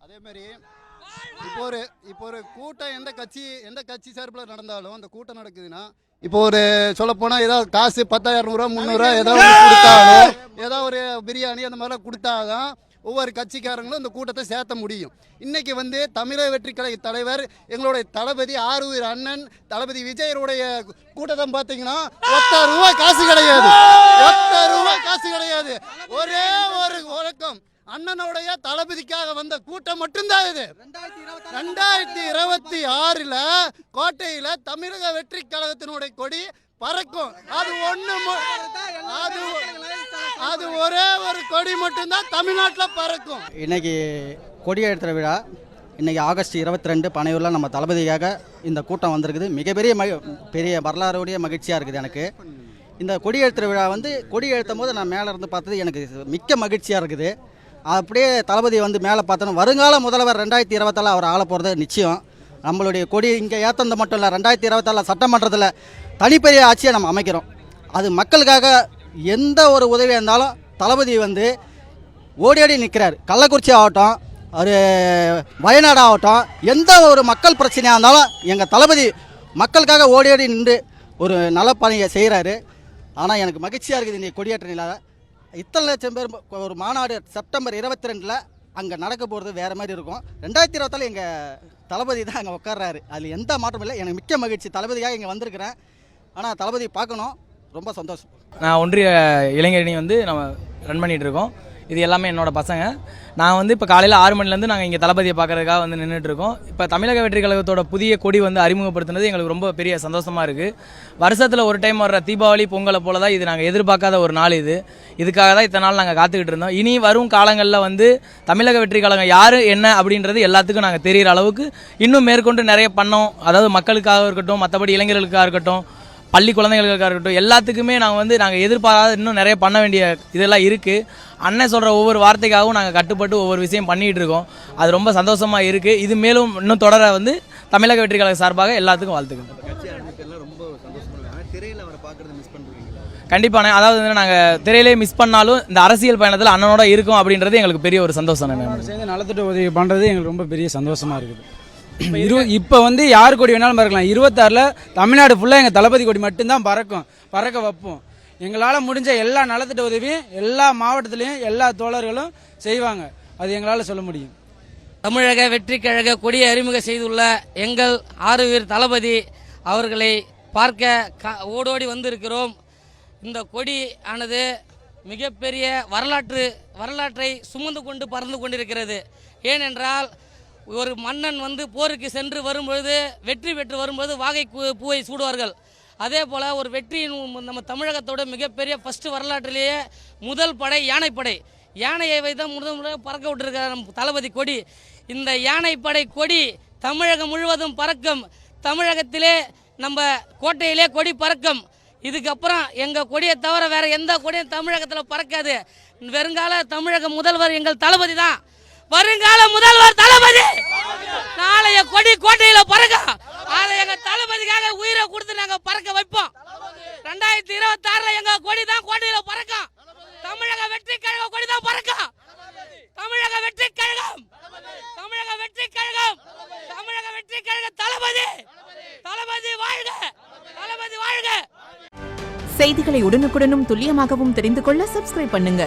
அதே மாதிரி இப்போ ஒரு கூட்டம் எந்த கட்சி சார்பில் நடந்தாலும் அந்த கூட்டம் நடக்குதுன்னா இப்போ ஒரு சொல்லப்போனால் ஏதாவது காசு 10,000 ரூபா 300 ஏதாவது கொடுத்தாலும் ஏதாவது ஒரு பிரியாணி அந்த மாதிரிலாம் கொடுத்தாதான் ஒவ்வொரு கட்சிக்காரங்களும் இந்த கூட்டத்தை சேர்த்த முடியும். இன்னைக்கு தமிழக வெற்றி கழக தலைவர் எங்களுடைய தளபதி ஆரூர் அண்ணன் தளபதி விஜயருடைய கூட்டத்தை பார்த்தீங்கன்னா ₹10 காசு கிடையாது. ஒரே ஒரு வழக்கம் அண்ணனுடைய தளபதிக்காக வந்த கூட்டம் மட்டும்தான் இது. 2026 கோட்டையில தமிழக வெற்றி கழகத்தினுடைய கொடி பறக்கும். அது ஒரே ஒரு கொடி மட்டும்தான் தமிழ்நாட்டில் பறக்கும். இன்னைக்கு கொடியேற்ற விழா இன்னைக்கு ஆகஸ்ட் 22 பனையூரில் நம்ம தளபதிக்காக இந்த கூட்டம் வந்திருக்குது. மிகப்பெரிய பெரிய வரலாறுடைய மகிழ்ச்சியாக இருக்குது எனக்கு. இந்த கொடியேற்ற விழா கொடி ஏற்றும் போது நான் மேலே இருந்து பார்த்தது எனக்கு மிக்க மகிழ்ச்சியாக இருக்குது. அப்படியே தளபதி மேலே பார்த்தோன்னா வருங்கால முதல்வர் 2024 அவர் ஆள போகிறது நிச்சயம். நம்மளுடைய கொடி இங்கே ஏற்றது மட்டும் இல்லை, 2024 சட்டமன்றத்தில் தனிப்பெரிய ஆட்சியை நம்ம அமைக்கிறோம். அது மக்களுக்காக எந்த ஒரு உதவியாக இருந்தாலும் தளபதி ஓடி ஓடி நிற்கிறார். கள்ளக்குறிச்சி ஆகட்டும், ஒரு வயநாடு ஆகட்டும், எந்த ஒரு மக்கள் பிரச்சனையாக இருந்தாலும் எங்கள் தளபதி மக்களுக்காக ஓடி ஓடி நின்று ஒரு நல்ல பணியை செய்கிறாரு. ஆனால் எனக்கு மகிழ்ச்சியாக இருக்குது இன்றைக்கி கொடியேற்ற நிலாத இத்தனை லட்சம் பேர் ஒரு மாநாடு செப்டம்பர் 22 அங்கே நடக்க போகிறது வேறு மாதிரி இருக்கும். 2024 எங்கள் தளபதி தான் அங்கே உட்கார்றாரு. அதில் எந்த மாற்றமும் இல்லை. எனக்கு மிக்க மகிழ்ச்சி. தளபதியாக இங்கே வந்திருக்கிறேன். ஆனால் தளபதி பார்க்கணும், ரொம்ப சந்தோஷம். நான் ஒன்றிய இளைஞரணி நம்ம ரன் பண்ணிகிட்டு இருக்கோம். இது எல்லாமே என்னோட பசங்க. நான் இப்போ காலையில் 6 மணிலேருந்து நாங்கள் இங்கே தளபதியை பார்க்குறதுக்காக நின்றுட்டுருக்கோம். இப்போ தமிழக வெற்றி கழகத்தோட புதிய கொடி அறிமுகப்படுத்துனது எங்களுக்கு ரொம்ப பெரிய சந்தோஷமாக இருக்குது. வருஷத்தில் ஒரு டைம் வர்ற தீபாவளி பொங்கலை போல தான் இது நாங்கள் எதிர்பார்க்காத ஒரு நாள். இதுக்காக தான் இத்தனை நாள் நாங்கள் காத்துக்கிட்டு இருந்தோம். இனி வரும் காலங்களில் தமிழக வெற்றி கழகம் யார் என்ன அப்படின்றது எல்லாத்துக்கும் நாங்கள் தெரிகிற அளவுக்கு இன்னும் மேற்கொண்டு நிறைய பண்ணோம். அதாவது மக்களுக்காக இருக்கட்டும், மற்றபடி இளைஞர்களுக்காக இருக்கட்டும், பள்ளி குழந்தைகளுக்காக இருக்கட்டும், எல்லாத்துக்குமே நாங்கள் எதிர்பாராத இன்னும் நிறைய பண்ண வேண்டிய இதெல்லாம் இருக்குது. அண்ணன் சொல்கிற ஒவ்வொரு வார்த்தைக்காகவும் நாங்கள் கட்டுப்பட்டு ஒவ்வொரு விஷயம் பண்ணிகிட்டு இருக்கோம். அது ரொம்ப சந்தோஷமாக இருக்குது. இது மேலும் இன்னும் தொடர தமிழக வெற்றி கழக சார்பாக எல்லாத்துக்கும் வாழ்த்துக்கள். கண்டிப்பாக. அதாவது நாங்கள் திரையிலே மிஸ் பண்ணாலும் இந்த அரசியல் பயணத்தில் அண்ணனோட இருக்கும் அப்படின்றது எங்களுக்கு பெரிய ஒரு சந்தோஷம். சேர்ந்து நலத்திட்ட உதவி பண்ணுறது எங்களுக்கு ரொம்ப பெரிய சந்தோஷமாக இருக்குது. இப்போ யார் கொடி வேணாலும் பறக்கலாம். 26 தமிழ்நாடு ஃபுல்லாக எங்கள் தளபதி கொடி மட்டும்தான் பறக்க வைப்போம். எங்களால் முடிஞ்ச எல்லா நலத்திட்ட உதவியும் எல்லா மாவட்டத்திலையும் எல்லா தோழர்களும் செய்வாங்க. அது எங்களால் சொல்ல முடியும். தமிழக வெற்றி கழக கொடியை அறிமுகம் செய்துள்ள எங்கள் ஆரூர் தளபதி அவர்களை பார்க்க ஓடோடி வந்திருக்கிறோம். இந்த கொடி ஆனது மிகப்பெரிய வரலாற்றை சுமந்து கொண்டு பறந்து கொண்டிருக்கிறது. ஏனென்றால் ஒரு மன்னன் போருக்கு சென்று வரும்பொழுது வெற்றி பெற்று வரும்போது வாகை பூவை சூடுவார்கள். அதே போல் ஒரு வெற்றியின் நம்ம தமிழகத்தோட மிகப்பெரிய ஃபஸ்ட்டு வரலாற்றிலேயே முதல் படை யானையை வைத்தான் முதல் பறக்க விட்டுருக்கிறார் நம்ம தளபதி கொடி. இந்த யானைப்படை கொடி தமிழகம் முழுவதும் பறக்கும். தமிழகத்திலே நம்ம கோட்டையிலே கொடி பறக்கும். இதுக்கப்புறம் எங்கள் கொடியை தவிர வேறு எந்த கொடியும் தமிழகத்தில் பறக்காது. வருங்கால தமிழக முதல்வர் எங்கள் தளபதி தான். வருங்கால முதல்வர் தளபதி. நாளைய கொடி கோட்டையில பறக்க, அதை எங்க தளபதிக்காக உயிரை கொடுத்து நாங்க பறக்க வைப்போம். 2026 எங்க கொடி தான் கோட்டையில பறக்கும். தமிழக வெற்றி கழக கொடி தான் பறக்கும். தமிழக வெற்றி கழகம், தமிழக வெற்றி கழகம், தமிழக வெற்றி கழக தளபதி வாழ்க, தளபதி வாழ்க. செய்திகளை உடனுக்குடனும் துல்லியமாகவும் தெரிந்து கொள்ள சப்ஸ்கிரைப் பண்ணுங்க.